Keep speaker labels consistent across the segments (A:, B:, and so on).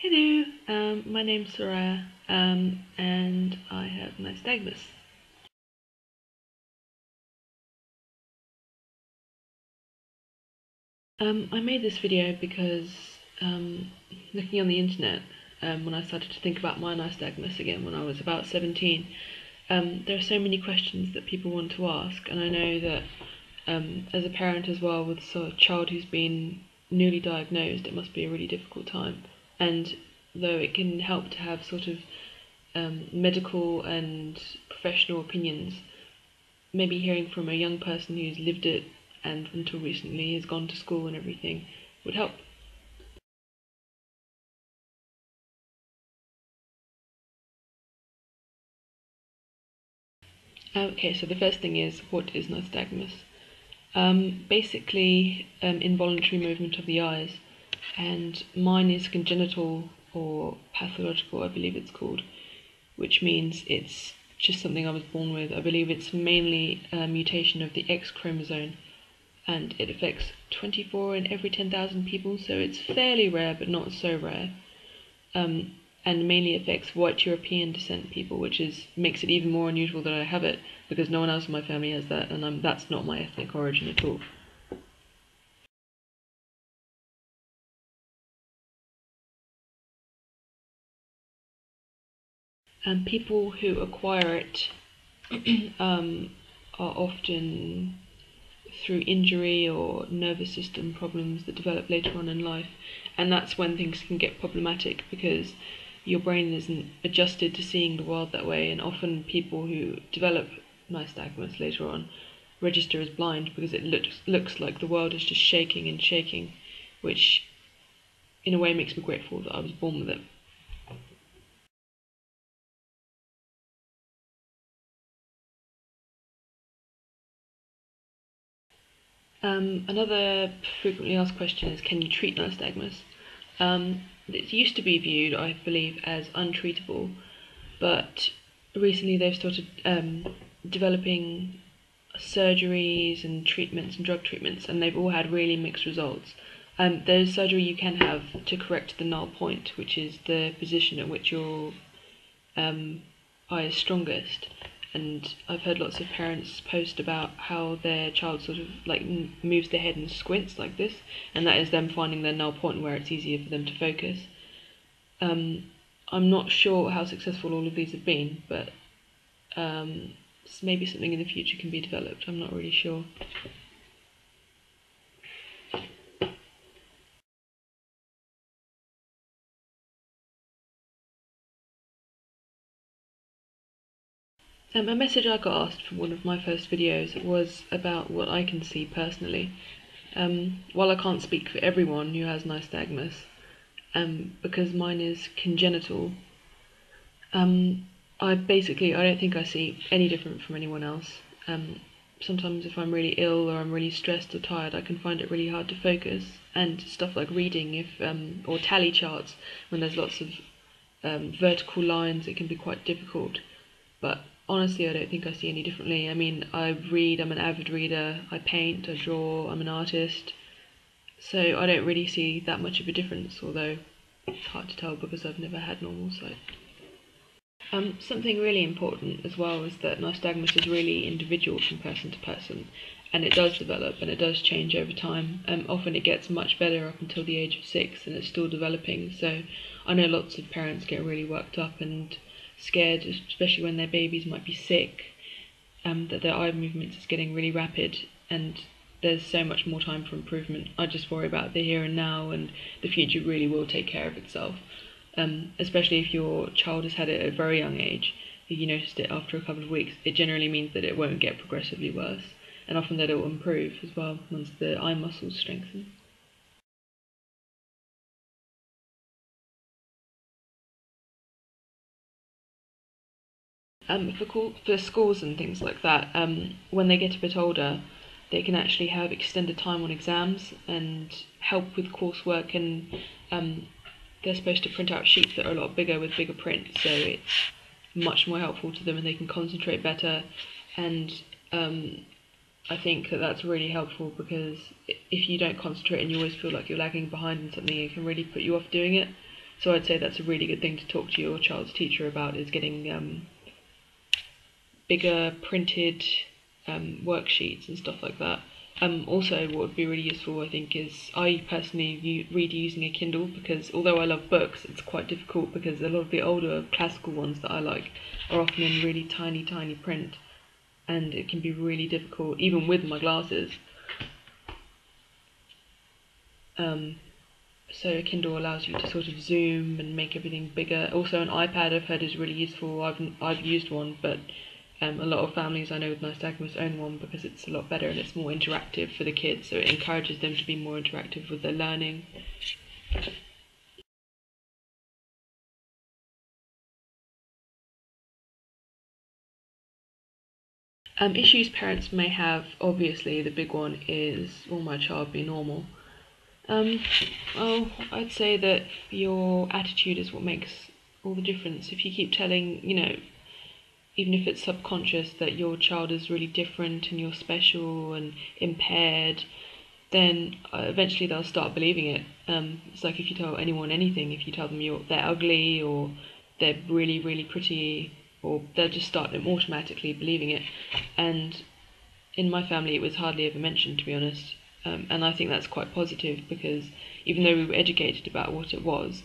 A: Hello, my name's Soraya, and I have Nystagmus. I made this video because looking on the internet, when I started to think about my Nystagmus again when I was about 17, there are so many questions that people want to ask, and I know that as a parent as well with a child who's been newly diagnosed, it must be a really difficult time. And though it can help to have sort of medical and professional opinions, maybe hearing from a young person who's lived it and until recently has gone to school and everything would help. Okay, so the first thing is, what is nystagmus? Basically, involuntary movement of the eyes, and mine is congenital or pathological, I believe it's called, which means it's just something I was born with. I believe it's mainly a mutation of the X chromosome, and it affects 24 in every 10,000 people, so it's fairly rare but not so rare. And mainly affects white European descent people, which makes it even more unusual that I have it, because no one else in my family has that, and that's not my ethnic origin at all. And people who acquire it are often through injury or nervous system problems that develop later on in life, and that's when things can get problematic because your brain isn't adjusted to seeing the world that way, and often people who develop nystagmus later on register as blind because it looks like the world is just shaking and shaking, which in a way makes me grateful that I was born with it. Another frequently asked question is, can you treat nystagmus? It used to be viewed, I believe, as untreatable, but recently they've started developing surgeries and treatments and drug treatments, and they've all had really mixed results. There's surgery you can have to correct the null point, which is the position at which your eye is strongest. And I've heard lots of parents post about how their child sort of like moves their head and squints like this, and that is them finding their null point where it's easier for them to focus. I'm not sure how successful all of these have been, but maybe something in the future can be developed. I'm not really sure. A message I got asked from one of my first videos was about what I can see personally. While I can't speak for everyone who has nystagmus, because mine is congenital, I don't think I see any different from anyone else. Sometimes if I'm really ill or I'm really stressed or tired, I can find it really hard to focus, and stuff like reading or tally charts, when there's lots of vertical lines, it can be quite difficult. But honestly, I don't think I see any differently. I mean, I read, I'm an avid reader, I paint, I draw, I'm an artist, so I don't really see that much of a difference, although it's hard to tell because I've never had normal sight. Something really important as well is that nystagmus is really individual from person to person, and it does develop and it does change over time. Often it gets much better up until the age of 6 and it's still developing, so I know lots of parents get really worked up and scared, especially when their babies might be sick, that their eye movements is getting really rapid, and there's so much more time for improvement. I just worry about the here and now, and the future really will take care of itself. Especially if your child has had it at a very young age, if you noticed it after a couple of weeks, it generally means that it won't get progressively worse, and often that it will improve as well once the eye muscles strengthen. For schools and things like that, when they get a bit older, they can actually have extended time on exams and help with coursework, and they're supposed to print out sheets that are a lot bigger with bigger print, so it's much more helpful to them and they can concentrate better. And I think that that's really helpful, because if you don't concentrate and you always feel like you're lagging behind in something, it can really put you off doing it. So I'd say that's a really good thing to talk to your child's teacher about, is getting bigger printed worksheets and stuff like that. Also, what would be really useful, I think, is I personally read using a Kindle, because although I love books, it's quite difficult because a lot of the older classical ones that I like are often in really tiny, tiny print, and it can be really difficult, even with my glasses. So a Kindle allows you to sort of zoom and make everything bigger. Also, an iPad I've heard is really useful. I've used one, but a lot of families I know with Nystagmus own one because it's a lot better and it's more interactive for the kids, so it encourages them to be more interactive with their learning. Issues parents may have, obviously, the big one is, will my child be normal? Um, well, I'd say that your attitude is what makes all the difference. If you keep telling, even if it's subconscious, that your child is really different and you're special and impaired, then eventually they'll start believing it. It's like if you tell anyone anything, if you tell them they're ugly or they're really, really pretty, or they'll just start automatically believing it. And in my family, it was hardly ever mentioned, to be honest. And I think that's quite positive, because even though we were educated about what it wasn't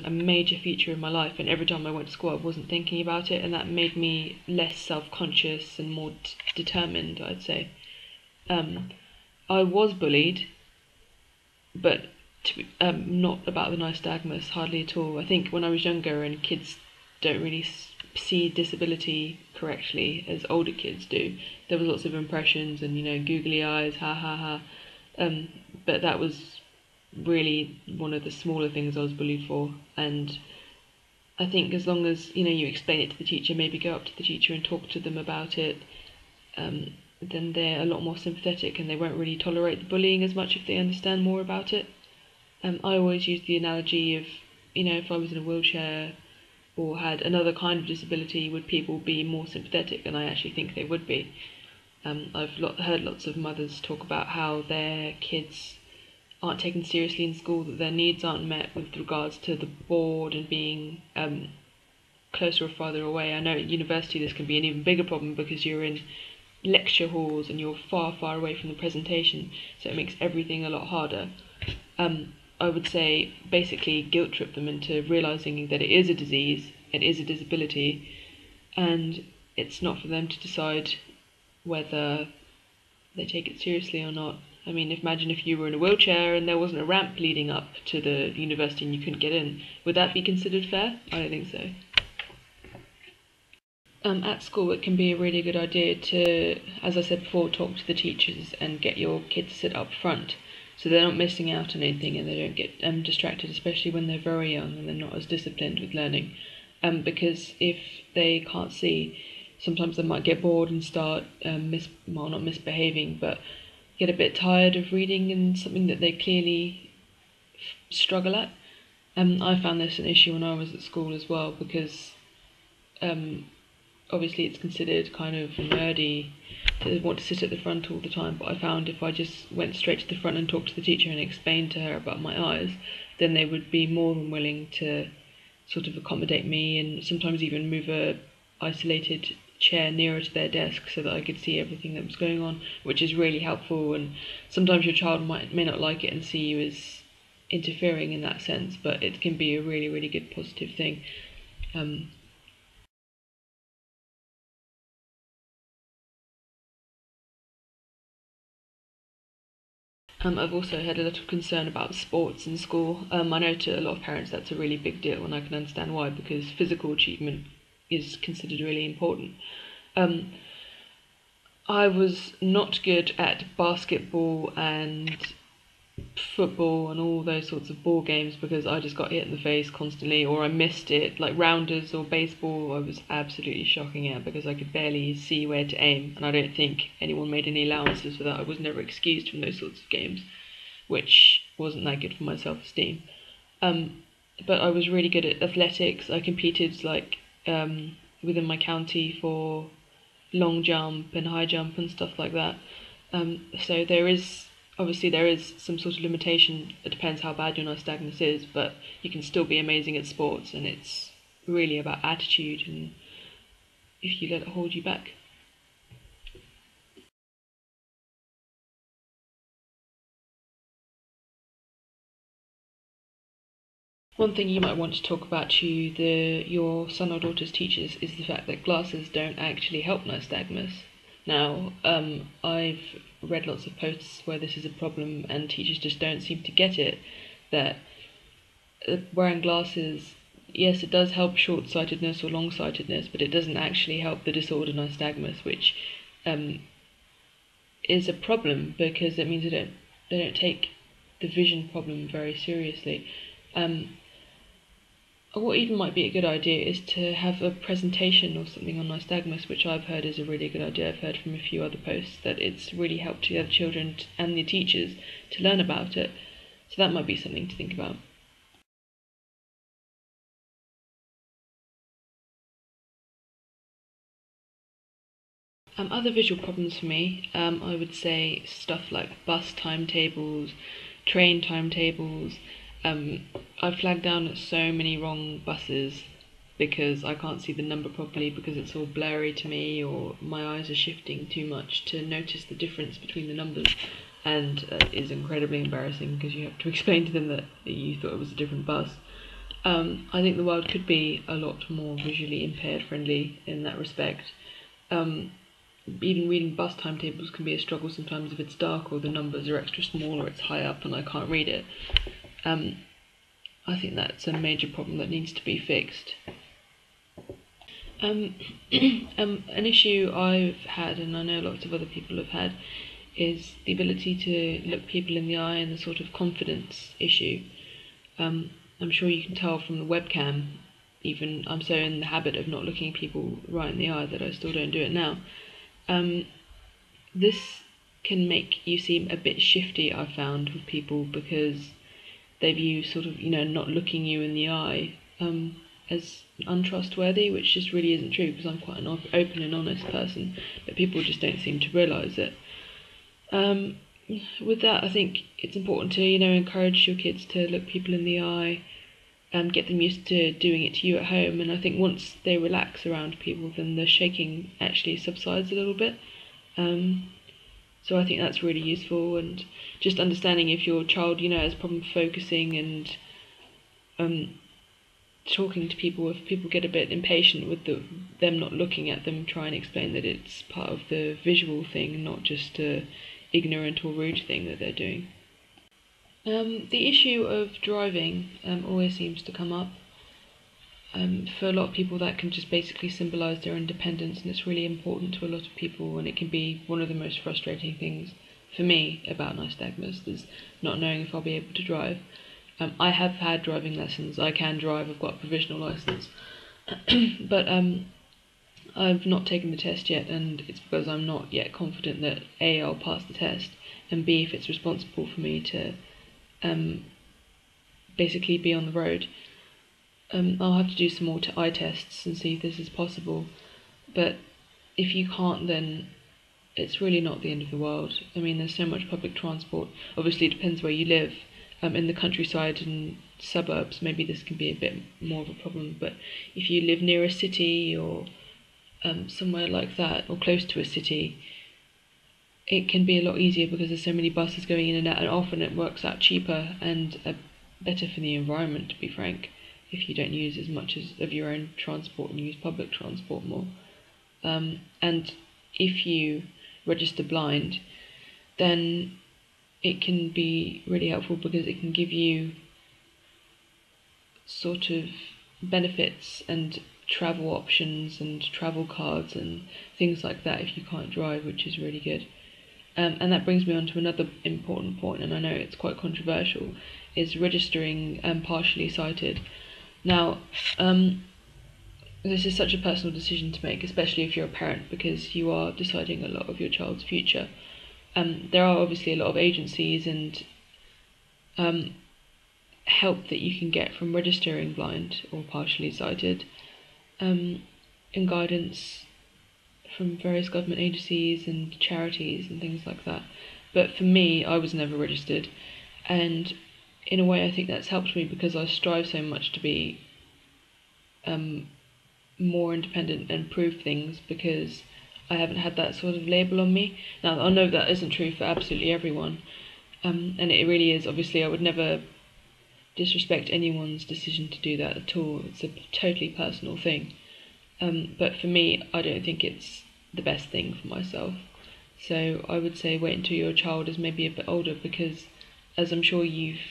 A: a major feature in my life, and every time I went to school I wasn't thinking about it, and that made me less self-conscious and more determined, I'd say. I was bullied, but not about the nystagmus, hardly at all. I think when I was younger and kids don't really see disability correctly as older kids do, there was lots of impressions and, googly eyes, ha ha ha. But that was really one of the smaller things I was bullied for. And I think as long as, you explain it to the teacher, maybe go up to the teacher and talk to them about it, then they're a lot more sympathetic and they won't really tolerate the bullying as much if they understand more about it. I always use the analogy of, if I was in a wheelchair or had another kind of disability, would people be more sympathetic? And I actually think they would be. I've heard lots of mothers talk about how their kids aren't taken seriously in school, that their needs aren't met with regards to the board and being closer or farther away. I know at university this can be an even bigger problem because you're in lecture halls and you're far, far away from the presentation, so it makes everything a lot harder. I would say basically guilt trip them into realising that it is a disease, it is a disability, and it's not for them to decide whether they take it seriously or not. I mean, imagine if you were in a wheelchair and there wasn't a ramp leading up to the university and you couldn't get in. Would that be considered fair? I don't think so. At school, it can be a really good idea to, as I said before, talk to the teachers and get your kids to sit up front, so they're not missing out on anything and they don't get distracted, especially when they're very young and they're not as disciplined with learning. Because if they can't see, sometimes they might get bored and start not misbehaving, but get a bit tired of reading and something that they clearly struggle at. I found this an issue when I was at school as well, because obviously it's considered kind of nerdy to want to sit at the front all the time, but I found if I just went straight to the front and talked to the teacher and explained to her about my eyes, then they would be more than willing to sort of accommodate me, and sometimes even move a isolated chair nearer to their desk so that I could see everything that was going on, which is really helpful. And sometimes your child may not like it and see you as interfering in that sense, but it can be a really, really good positive thing. I've also had a lot of concern about sports in school. I know to a lot of parents that's a really big deal, and I can understand why, because physical achievement is considered really important. I was not good at basketball and football and all those sorts of ball games because I just got hit in the face constantly, or I missed it. Like rounders or baseball, I was absolutely shocking at because I could barely see where to aim, and I don't think anyone made any allowances for that. I was never excused from those sorts of games, which wasn't that good for my self-esteem. But I was really good at athletics. I competed within my county for long jump and high jump and stuff like that. So there is obviously there is some sort of limitation. It depends how bad your nystagmus is, but you can still be amazing at sports, and it's really about attitude and if you let it hold you back. One thing you might want to talk about to your son or daughter's teachers is the fact that glasses don't actually help nystagmus. Now, I've read lots of posts where this is a problem and teachers just don't seem to get it, that wearing glasses, yes, it does help short-sightedness or long-sightedness, but it doesn't actually help the disorder nystagmus, which um, is a problem because it means they don't take the vision problem very seriously. What even might be a good idea is to have a presentation or something on nystagmus, which I've heard is a really good idea. I've heard from a few other posts that it's really helped the other children and the teachers to learn about it. So that might be something to think about. Other visual problems for me, I would say stuff like bus timetables, train timetables. I've flagged down so many wrong buses because I can't see the number properly because it's all blurry to me, or my eyes are shifting too much to notice the difference between the numbers, and it is incredibly embarrassing because you have to explain to them that you thought it was a different bus. I think the world could be a lot more visually impaired friendly in that respect. Even reading bus timetables can be a struggle sometimes if it's dark or the numbers are extra small or it's high up and I can't read it. I think that's a major problem that needs to be fixed. An issue I've had, and I know lots of other people have had, is the ability to look people in the eye and the sort of confidence issue. I'm sure you can tell from the webcam, even I'm so in the habit of not looking people right in the eye that I still don't do it now. This can make you seem a bit shifty, I've found, with people because they view sort of, not looking you in the eye as untrustworthy, which just really isn't true because I'm quite an open and honest person, but people just don't seem to realise it. With that, I think it's important to, encourage your kids to look people in the eye and get them used to doing it to you at home. And I think once they relax around people, then the shaking actually subsides a little bit. So I think that's really useful, and just understanding if your child, has a problem focusing and talking to people. If people get a bit impatient with them not looking at them, try and explain that it's part of the visual thing and not just a ignorant or rude thing that they're doing. The issue of driving always seems to come up. For a lot of people that can just basically symbolise their independence, and it's really important to a lot of people, and it can be one of the most frustrating things for me about nystagmus is not knowing if I'll be able to drive. I have had driving lessons, I can drive, I've got a provisional licence, but I've not taken the test yet, and it's because I'm not yet confident that A, I'll pass the test, and B, if it's responsible for me to basically be on the road. I'll have to do some more eye tests and see if this is possible, but if you can't, then it's really not the end of the world. I mean, there's so much public transport. Obviously it depends where you live. In the countryside and suburbs maybe this can be a bit more of a problem, but if you live near a city or somewhere like that, or close to a city, it can be a lot easier because there's so many buses going in and out, and often it works out cheaper and better for the environment, to be frank, if you don't use as much of your own transport and use public transport more. And if you register blind, then it can be really helpful because it can give you sort of benefits and travel options and travel cards and things like that if you can't drive, which is really good. And that brings me on to another important point, and I know it's quite controversial, is registering partially sighted. Now, this is such a personal decision to make, especially if you're a parent, because you are deciding a lot of your child's future. There are obviously a lot of agencies and help that you can get from registering blind or partially sighted, and guidance from various government agencies and charities and things like that. But for me, I was never registered, and in a way, I think that's helped me because I strive so much to be more independent and prove things because I haven't had that sort of label on me. Now, I know that isn't true for absolutely everyone, and it really is. Obviously, I would never disrespect anyone's decision to do that at all. It's a totally personal thing. But for me, I don't think it's the best thing for myself. So I would say wait until your child is maybe a bit older because, as I'm sure you've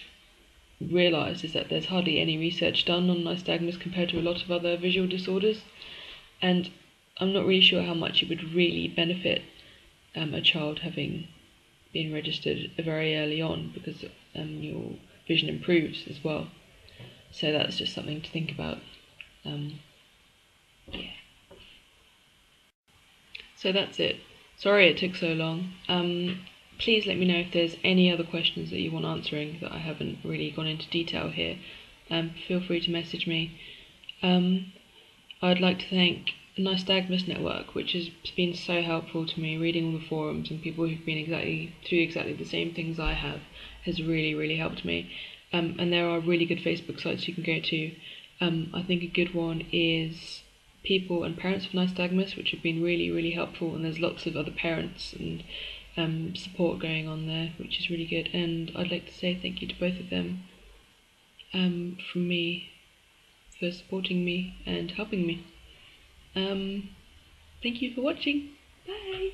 A: realised, is that there's hardly any research done on nystagmus compared to a lot of other visual disorders. And I'm not really sure how much it would really benefit a child having been registered very early on because your vision improves as well. So that's just something to think about. Yeah. So that's it. Sorry it took so long. Please let me know if there's any other questions that you want answering that I haven't really gone into detail here. Feel free to message me. I'd like to thank the Nystagmus network, which has been so helpful to me. Reading all the forums and people who've been through exactly the same things I have has really helped me. And there are really good Facebook sites you can go to. I think a good one is People and Parents of Nystagmus, which have been really helpful, and there's lots of other parents and support going on there, which is really good. And I'd like to say thank you to both of them from me for supporting me and helping me. Thank you for watching. Bye!